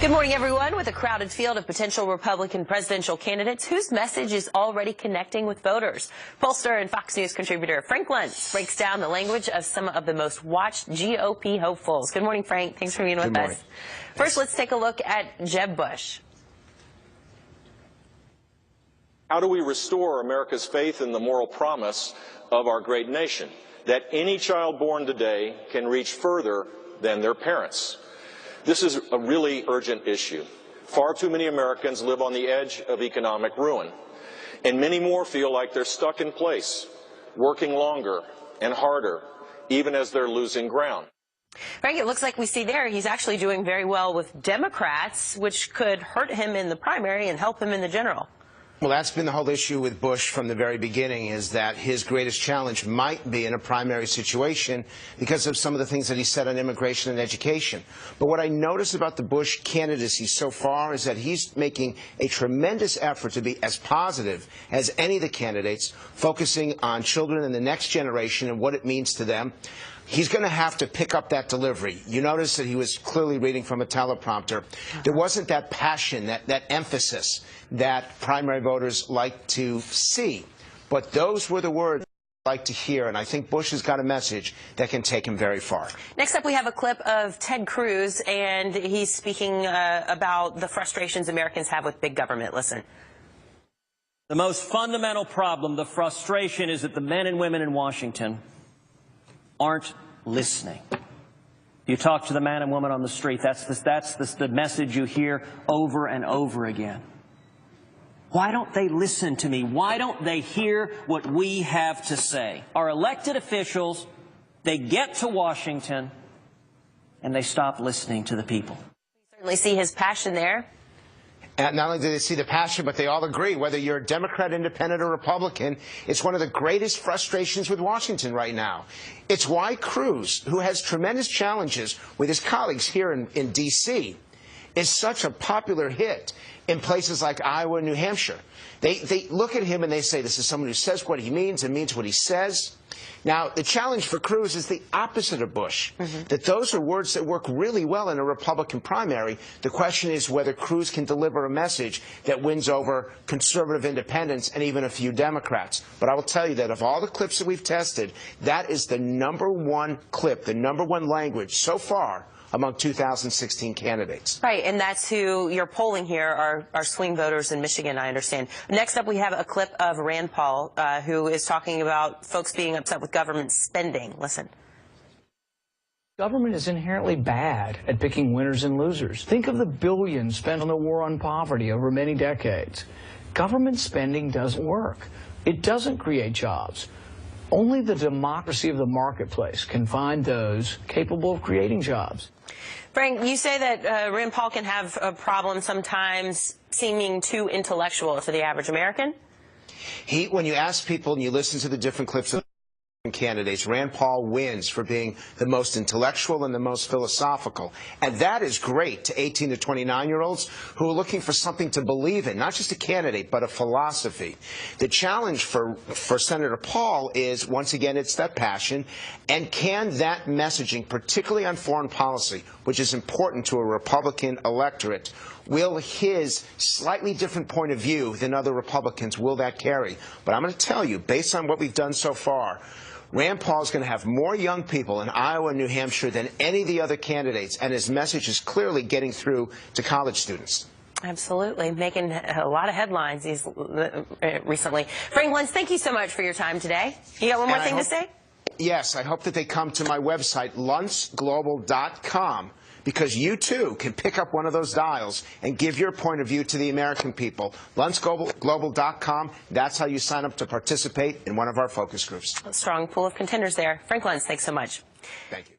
Good morning, everyone. With a crowded field of potential Republican presidential candidates, whose message is already connecting with voters? Pollster and Fox News contributor Frank Luntz breaks down the language of some of the most watched GOP hopefuls. Good morning, Frank. Thanks for being with us. First, let's take a look at Jeb Bush. How do we restore America's faith in the moral promise of our great nation, that any child born today can reach further than their parents? This is a really urgent issue. Far too many Americans live on the edge of economic ruin, and many more feel like they're stuck in place, working longer and harder, even as they're losing ground. Frank, it looks like we see there he's actually doing very well with Democrats, which could hurt him in the primary and help him in the general. Well, that's been the whole issue with Bush from the very beginning, is that his greatest challenge might be in a primary situation because of some of the things that he said on immigration and education. But what I notice about the Bush candidacy so far is that he's making a tremendous effort to be as positive as any of the candidates, focusing on children and the next generation and what it means to them. He's going to have to pick up that delivery. You notice that he was clearly reading from a teleprompter. There wasn't that passion, that emphasis that primary voters like to see. But those were the words I'd like to hear, and I think Bush has got a message that can take him very far. Next up, we have a clip of Ted Cruz, and he's speaking about the frustrations Americans have with big government. Listen. The most fundamental problem, the frustration, is that the men and women in Washington aren't listening. You talk to the man and woman on the street, that's the message you hear over and over again. Why don't they listen to me? Why don't they hear what we have to say? Our elected officials, they get to Washington and they stop listening to the people. We certainly see his passion there. And not only do they see the passion, but they all agree, whether you're a Democrat, Independent, or Republican, it's one of the greatest frustrations with Washington right now. It's why Cruz, who has tremendous challenges with his colleagues here in D.C., is such a popular hit in places like Iowa and New Hampshire. They look at him and they say, this is someone who says what he means and means what he says. Now, the challenge for Cruz is the opposite of Bush, that those are words that work really well in a Republican primary. The question is whether Cruz can deliver a message that wins over conservative independents and even a few Democrats. But I will tell you that of all the clips that we've tested, that is the #1 clip, the #1 language so far among 2016 candidates. Right, and that's who you're polling here are swing voters in Michigan, I understand. Next up, we have a clip of Rand Paul, who is talking about folks being upset with government spending. Listen. Government is inherently bad at picking winners and losers. Think of the billions spent on the war on poverty over many decades. Government spending doesn't work. It doesn't create jobs. Only the democracy of the marketplace can find those capable of creating jobs. Frank, you say that Rand Paul can have a problem sometimes seeming too intellectual to the average American? When you ask people and you listen to the different clips of candidates, Rand Paul wins for being the most intellectual and the most philosophical. And that is great to 18 to 29-year-olds who are looking for something to believe in, not just a candidate, but a philosophy. The challenge for Senator Paul is, once again, it's that passion. And can that messaging, particularly on foreign policy, which is important to a Republican electorate, will his slightly different point of view than other Republicans, will that carry? But I'm going to tell you, based on what we've done so far, Rand Paul is going to have more young people in Iowa and New Hampshire than any of the other candidates, and his message is clearly getting through to college students. Absolutely. Making a lot of headlines recently. Frank Luntz, thank you so much for your time today. You got one more thing to say? Yes, I hope that they come to my website, luntzglobal.com, because you, too, can pick up one of those dials and give your point of view to the American people. luntzglobal.com, that's how you sign up to participate in one of our focus groups. A strong pool of contenders there. Frank Luntz, thanks so much. Thank you.